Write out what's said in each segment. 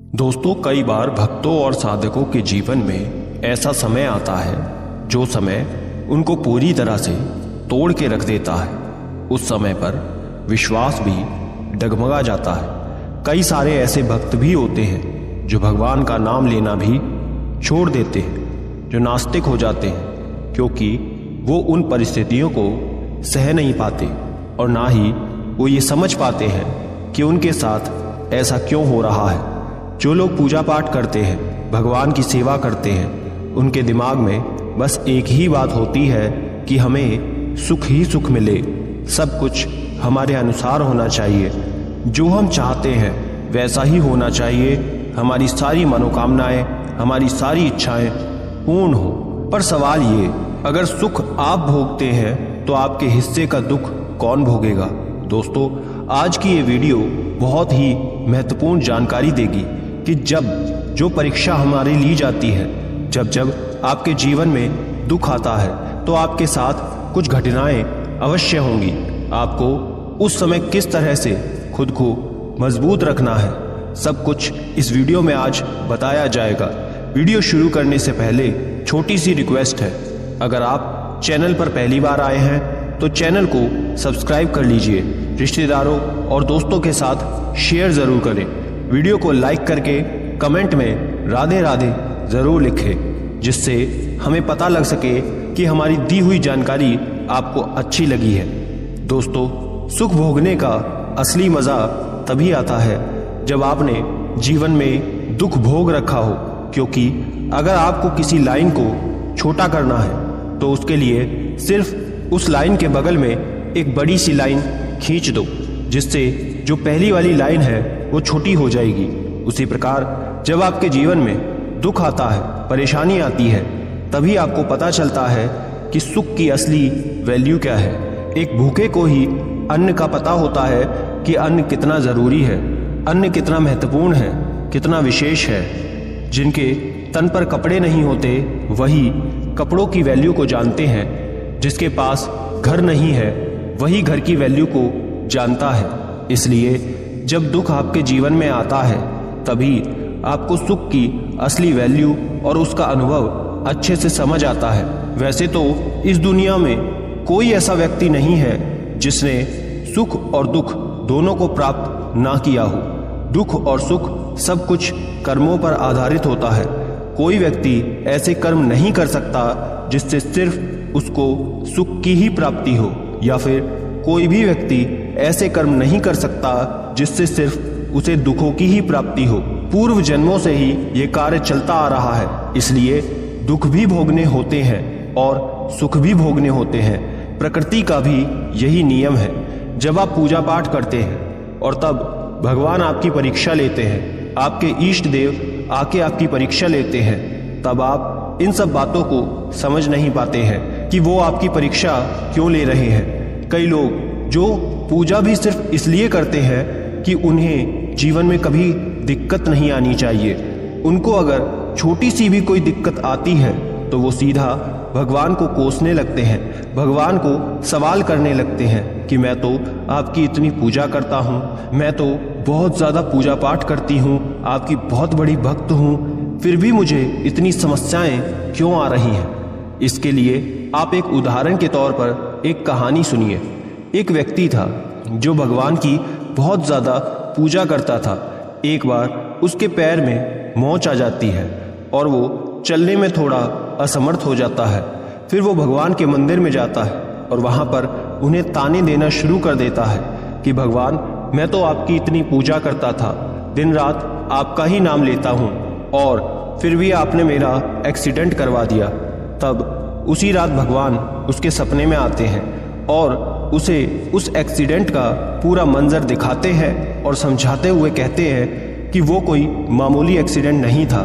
दोस्तों, कई बार भक्तों और साधकों के जीवन में ऐसा समय आता है जो समय उनको पूरी तरह से तोड़ के रख देता है। उस समय पर विश्वास भी डगमगा जाता है। कई सारे ऐसे भक्त भी होते हैं जो भगवान का नाम लेना भी छोड़ देते हैं, जो नास्तिक हो जाते हैं, क्योंकि वो उन परिस्थितियों को सह नहीं पाते और ना ही वो ये समझ पाते हैं कि उनके साथ ऐसा क्यों हो रहा है। जो लोग पूजा पाठ करते हैं, भगवान की सेवा करते हैं, उनके दिमाग में बस एक ही बात होती है कि हमें सुख ही सुख मिले, सब कुछ हमारे अनुसार होना चाहिए, जो हम चाहते हैं वैसा ही होना चाहिए, हमारी सारी मनोकामनाएं, हमारी सारी इच्छाएं पूर्ण हो। पर सवाल ये, अगर सुख आप भोगते हैं तो आपके हिस्से का दुख कौन भोगेगा? दोस्तों, आज की ये वीडियो बहुत ही महत्वपूर्ण जानकारी देगी कि जब जो परीक्षा हमारी ली जाती है, जब आपके जीवन में दुख आता है तो आपके साथ कुछ घटनाएं अवश्य होंगी। आपको उस समय किस तरह से खुद को मजबूत रखना है, सब कुछ इस वीडियो में आज बताया जाएगा। वीडियो शुरू करने से पहले छोटी सी रिक्वेस्ट है, अगर आप चैनल पर पहली बार आए हैं तो चैनल को सब्सक्राइब कर लीजिए, रिश्तेदारों और दोस्तों के साथ शेयर ज़रूर करें, वीडियो को लाइक करके कमेंट में राधे राधे ज़रूर लिखें, जिससे हमें पता लग सके कि हमारी दी हुई जानकारी आपको अच्छी लगी है। दोस्तों, सुख भोगने का असली मज़ा तभी आता है जब आपने जीवन में दुख भोग रखा हो, क्योंकि अगर आपको किसी लाइन को छोटा करना है तो उसके लिए सिर्फ उस लाइन के बगल में एक बड़ी सी लाइन खींच दो, जिससे जो पहली वाली लाइन है वो छोटी हो जाएगी। उसी प्रकार जब आपके जीवन में दुख आता है, परेशानी आती है, तभी आपको पता चलता है कि सुख की असली वैल्यू क्या है। एक भूखे को ही अन्न का पता होता है कि अन्न कितना ज़रूरी है, अन्न कितना महत्वपूर्ण है, कितना विशेष है। जिनके तन पर कपड़े नहीं होते वही कपड़ों की वैल्यू को जानते हैं, जिसके पास घर नहीं है वही घर की वैल्यू को जानता है। इसलिए जब दुख आपके जीवन में आता है तभी आपको सुख की असली वैल्यू और उसका अनुभव अच्छे से समझ आता है। वैसे तो इस दुनिया में कोई ऐसा व्यक्ति नहीं है जिसने सुख और दुख दोनों को प्राप्त ना किया हो। दुख और सुख सब कुछ कर्मों पर आधारित होता है। कोई व्यक्ति ऐसे कर्म नहीं कर सकता जिससे सिर्फ उसको सुख की ही प्राप्ति हो, या फिर कोई भी व्यक्ति ऐसे कर्म नहीं कर सकता जिससे सिर्फ उसे दुखों की ही प्राप्ति हो। पूर्व जन्मों से ही ये कार्य चलता आ रहा है, इसलिए दुख भी भोगने होते हैं और सुख भी भोगने होते हैं। प्रकृति का भी यही नियम है। जब आप पूजा पाठ करते हैं और तब भगवान आपकी परीक्षा लेते हैं, आपके इष्ट देव आके आपकी परीक्षा लेते हैं, तब आप इन सब बातों को समझ नहीं पाते हैं कि वो आपकी परीक्षा क्यों ले रहे हैं। कई लोग जो पूजा भी सिर्फ इसलिए करते हैं कि उन्हें जीवन में कभी दिक्कत नहीं आनी चाहिए, उनको अगर छोटी सी भी कोई दिक्कत आती है तो वो सीधा भगवान को कोसने लगते हैं, भगवान को सवाल करने लगते हैं कि मैं तो आपकी इतनी पूजा करता हूँ, मैं तो बहुत ज़्यादा पूजा पाठ करती हूँ, आपकी बहुत बड़ी भक्त हूँ, फिर भी मुझे इतनी समस्याएं क्यों आ रही हैं। इसके लिए आप एक उदाहरण के तौर पर एक कहानी सुनिए। एक व्यक्ति था जो भगवान की बहुत ज़्यादा पूजा करता था। एक बार उसके पैर में मोच आ जाती है और वो चलने में थोड़ा असमर्थ हो जाता है। फिर वो भगवान के मंदिर में जाता है और वहाँ पर उन्हें ताने देना शुरू कर देता है कि भगवान, मैं तो आपकी इतनी पूजा करता था, दिन रात आपका ही नाम लेता हूँ, और फिर भी आपने मेरा एक्सीडेंट करवा दिया। तब उसी रात भगवान उसके सपने में आते हैं और उसे उस एक्सीडेंट का पूरा मंजर दिखाते हैं और समझाते हुए कहते हैं कि वो कोई मामूली एक्सीडेंट नहीं था,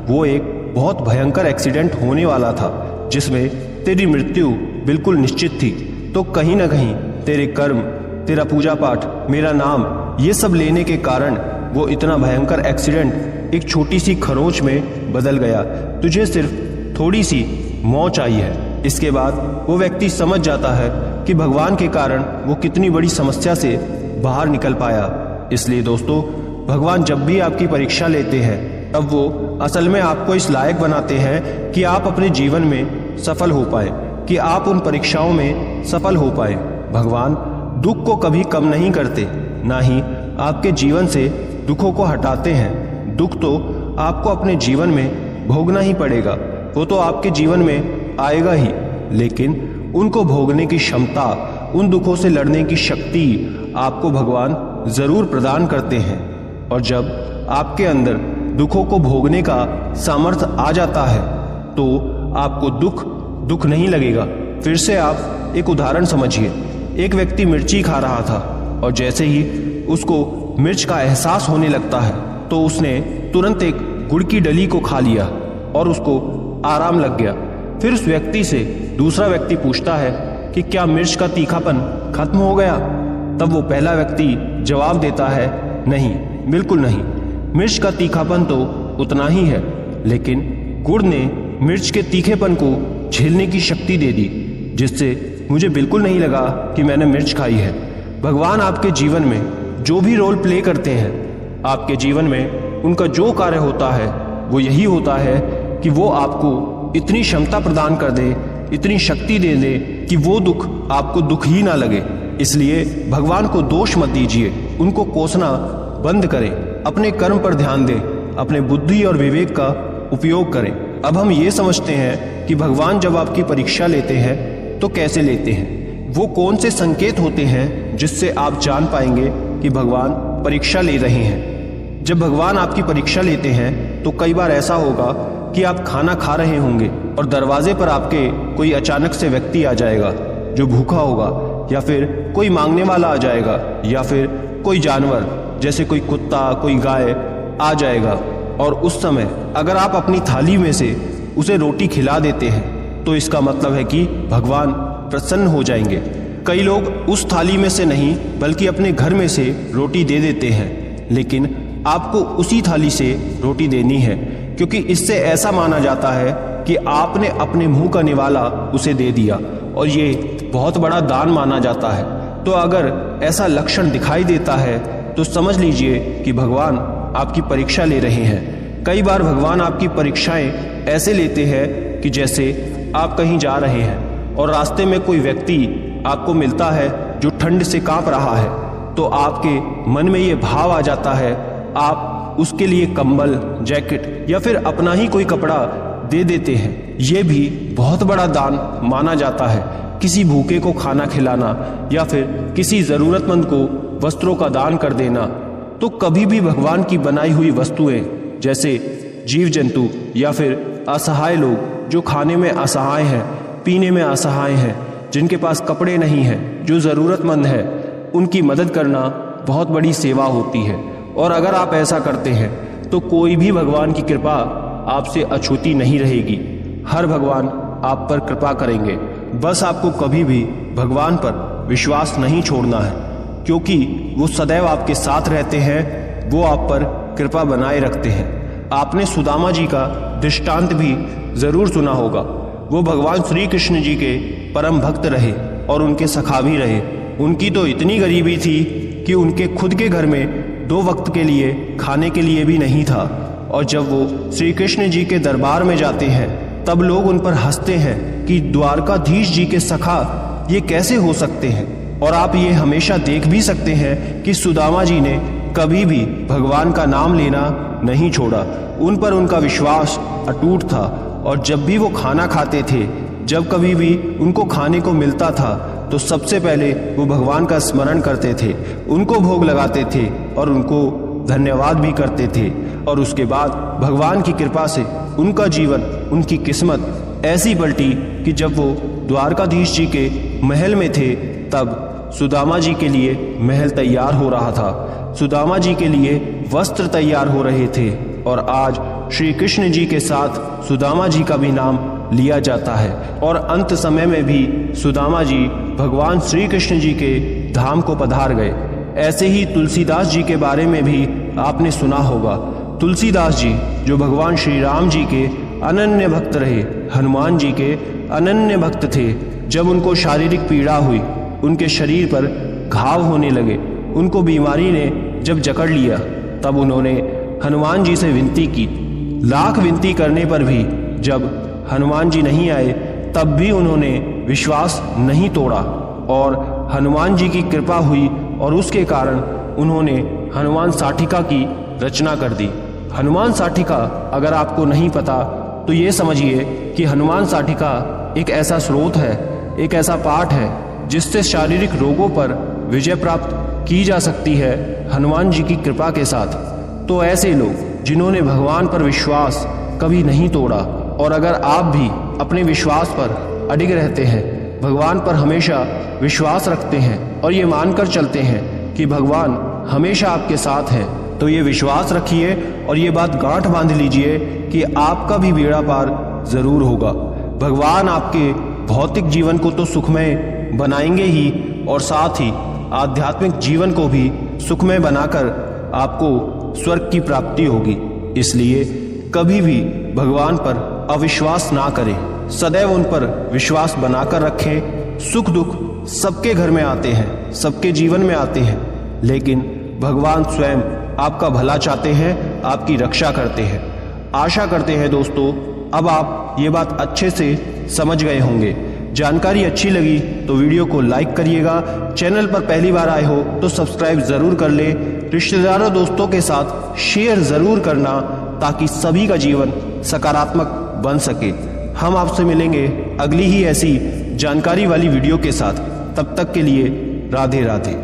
वो एक बहुत भयंकर एक्सीडेंट होने वाला था जिसमें तेरी मृत्यु बिल्कुल निश्चित थी। तो कहीं ना कहीं तेरे कर्म, तेरा पूजा पाठ, मेरा नाम, ये सब लेने के कारण वो इतना भयंकर एक्सीडेंट एक छोटी सी खरोंच में बदल गया। तुझे सिर्फ थोड़ी सी मौत आई है। इसके बाद वो व्यक्ति समझ जाता है कि भगवान के कारण वो कितनी बड़ी समस्या से बाहर निकल पाया। इसलिए दोस्तों, भगवान जब भी आपकी परीक्षा लेते हैं तब वो असल में आपको इस लायक बनाते हैं कि आप अपने जीवन में सफल हो पाए, कि आप उन परीक्षाओं में सफल हो पाए। भगवान दुख को कभी कम नहीं करते, ना ही आपके जीवन से दुखों को हटाते हैं। दुख तो आपको अपने जीवन में भोगना ही पड़ेगा, वो तो आपके जीवन में आएगा ही, लेकिन उनको भोगने की क्षमता, उन दुखों से लड़ने की शक्ति आपको भगवान जरूर प्रदान करते हैं। और जब आपके अंदर दुखों को भोगने का सामर्थ्य आ जाता है तो आपको दुख नहीं लगेगा। फिर से आप एक उदाहरण समझिए। एक व्यक्ति मिर्ची खा रहा था और जैसे ही उसको मिर्च का एहसास होने लगता है तो उसने तुरंत एक गुड़ की डली को खा लिया और उसको आराम लग गया। फिर उस व्यक्ति से दूसरा व्यक्ति पूछता है कि क्या मिर्च का तीखापन खत्म हो गया? तब वो पहला व्यक्ति जवाब देता है, नहीं, बिल्कुल नहीं, मिर्च का तीखापन तो उतना ही है, लेकिन गुड़ ने मिर्च के तीखेपन को झेलने की शक्ति दे दी, जिससे मुझे बिल्कुल नहीं लगा कि मैंने मिर्च खाई है। भगवान आपके जीवन में जो भी रोल प्ले करते हैं, आपके जीवन में उनका जो कार्य होता है वो यही होता है कि वो आपको इतनी क्षमता प्रदान कर दे, इतनी शक्ति दे दे कि वो दुख आपको दुख ही ना लगे। इसलिए भगवान को दोष मत दीजिए, उनको कोसना बंद करें, अपने कर्म पर ध्यान दें, अपने बुद्धि और विवेक का उपयोग करें। अब हम ये समझते हैं कि भगवान जब आपकी परीक्षा लेते हैं तो कैसे लेते हैं, वो कौन से संकेत होते हैं जिससे आप जान पाएंगे कि भगवान परीक्षा ले रहे हैं। जब भगवान आपकी परीक्षा लेते हैं तो कई बार ऐसा होगा कि आप खाना खा रहे होंगे और दरवाजे पर आपके कोई अचानक से व्यक्ति आ जाएगा जो भूखा होगा, या फिर कोई मांगने वाला आ जाएगा, या फिर कोई जानवर जैसे कोई कुत्ता, कोई गाय आ जाएगा। और उस समय अगर आप अपनी थाली में से उसे रोटी खिला देते हैं तो इसका मतलब है कि भगवान प्रसन्न हो जाएंगे। कई लोग उस थाली में से नहीं बल्कि अपने घर में से रोटी दे देते हैं, लेकिन आपको उसी थाली से रोटी देनी है, क्योंकि इससे ऐसा माना जाता है कि आपने अपने मुंह का निवाला उसे दे दिया, और ये बहुत बड़ा दान माना जाता है। तो अगर ऐसा लक्षण दिखाई देता है तो समझ लीजिए कि भगवान आपकी परीक्षा ले रहे हैं। कई बार भगवान आपकी परीक्षाएं ऐसे लेते हैं कि जैसे आप कहीं जा रहे हैं और रास्ते में कोई व्यक्ति आपको मिलता है जो ठंड से कांप रहा है, तो आपके मन में ये भाव आ जाता है, आप उसके लिए कंबल, जैकेट या फिर अपना ही कोई कपड़ा दे देते हैं। ये भी बहुत बड़ा दान माना जाता है। किसी भूखे को खाना खिलाना या फिर किसी जरूरतमंद को वस्त्रों का दान कर देना। तो कभी भी भगवान की बनाई हुई वस्तुएं जैसे जीव जंतु या फिर असहाय लोग जो खाने में असहाय हैं, पीने में असहाय हैं, जिनके पास कपड़े नहीं हैं, जो ज़रूरतमंद है, उनकी मदद करना बहुत बड़ी सेवा होती है। और अगर आप ऐसा करते हैं तो कोई भी भगवान की कृपा आपसे अछूती नहीं रहेगी। हर भगवान आप पर कृपा करेंगे। बस आपको कभी भी भगवान पर विश्वास नहीं छोड़ना है, क्योंकि वो सदैव आपके साथ रहते हैं, वो आप पर कृपा बनाए रखते हैं। आपने सुदामा जी का दृष्टांत भी जरूर सुना होगा। वो भगवान श्री कृष्ण जी के परम भक्त रहे और उनके सखा भी रहे। उनकी तो इतनी गरीबी थी कि उनके खुद के घर में 2 वक्त के लिए खाने के लिए भी नहीं था। और जब वो श्री कृष्ण जी के दरबार में जाते हैं तब लोग उन पर हंसते हैं कि द्वारकाधीश जी के सखा ये कैसे हो सकते हैं। और आप ये हमेशा देख भी सकते हैं कि सुदामा जी ने कभी भी भगवान का नाम लेना नहीं छोड़ा। उन पर उनका विश्वास अटूट था, और जब भी वो खाना खाते थे, जब कभी भी उनको खाने को मिलता था, तो सबसे पहले वो भगवान का स्मरण करते थे, उनको भोग लगाते थे और उनको धन्यवाद भी करते थे। और उसके बाद भगवान की कृपा से उनका जीवन, उनकी किस्मत ऐसी पलटी कि जब वो द्वारकाधीश जी के महल में थे तब सुदामा जी के लिए महल तैयार हो रहा था, सुदामा जी के लिए वस्त्र तैयार हो रहे थे। और आज श्री कृष्ण जी के साथ सुदामा जी का भी नाम लिया जाता है। और अंत समय में भी सुदामा जी भगवान श्री कृष्ण जी के धाम को पधार गए। ऐसे ही तुलसीदास जी के बारे में भी आपने सुना होगा। तुलसीदास जी जो भगवान श्री राम जी के अनन्य भक्त रहे, हनुमान जी के अनन्य भक्त थे। जब उनको शारीरिक पीड़ा हुई, उनके शरीर पर घाव होने लगे, उनको बीमारी ने जब जकड़ लिया, तब उन्होंने हनुमान जी से विनती की। लाख विनती करने पर भी जब हनुमान जी नहीं आए तब भी उन्होंने विश्वास नहीं तोड़ा और हनुमान जी की कृपा हुई और उसके कारण उन्होंने हनुमान साठिका की रचना कर दी। हनुमान साठिका अगर आपको नहीं पता तो ये समझिए कि हनुमान साठिका एक ऐसा स्रोत है, एक ऐसा पाठ है जिससे शारीरिक रोगों पर विजय प्राप्त की जा सकती है हनुमान जी की कृपा के साथ। तो ऐसे लोग जिन्होंने भगवान पर विश्वास कभी नहीं तोड़ा और अगर आप भी अपने विश्वास पर अडिग रहते हैं, भगवान पर हमेशा विश्वास रखते हैं और ये मानकर चलते हैं कि भगवान हमेशा आपके साथ हैं, तो ये विश्वास रखिए और ये बात गांठ बांध लीजिए कि आपका भी बेड़ा पार जरूर होगा। भगवान आपके भौतिक जीवन को तो सुखमय बनाएंगे ही और साथ ही आध्यात्मिक जीवन को भी सुखमय बनाकर आपको स्वर्ग की प्राप्ति होगी। इसलिए कभी भी भगवान पर अविश्वास ना करें, सदैव उन पर विश्वास बनाकर रखें। सुख दुख सबके घर में आते हैं, सबके जीवन में आते हैं, लेकिन भगवान स्वयं आपका भला चाहते हैं, आपकी रक्षा करते हैं। आशा करते हैं दोस्तों अब आप ये बात अच्छे से समझ गए होंगे। जानकारी अच्छी लगी तो वीडियो को लाइक करिएगा। चैनल पर पहली बार आए हो तो सब्सक्राइब जरूर कर ले। रिश्तेदारों दोस्तों के साथ शेयर जरूर करना ताकि सभी का जीवन सकारात्मक बन सके। हम आपसे मिलेंगे अगली ही ऐसी जानकारी वाली वीडियो के साथ। तब तक के लिए राधे राधे।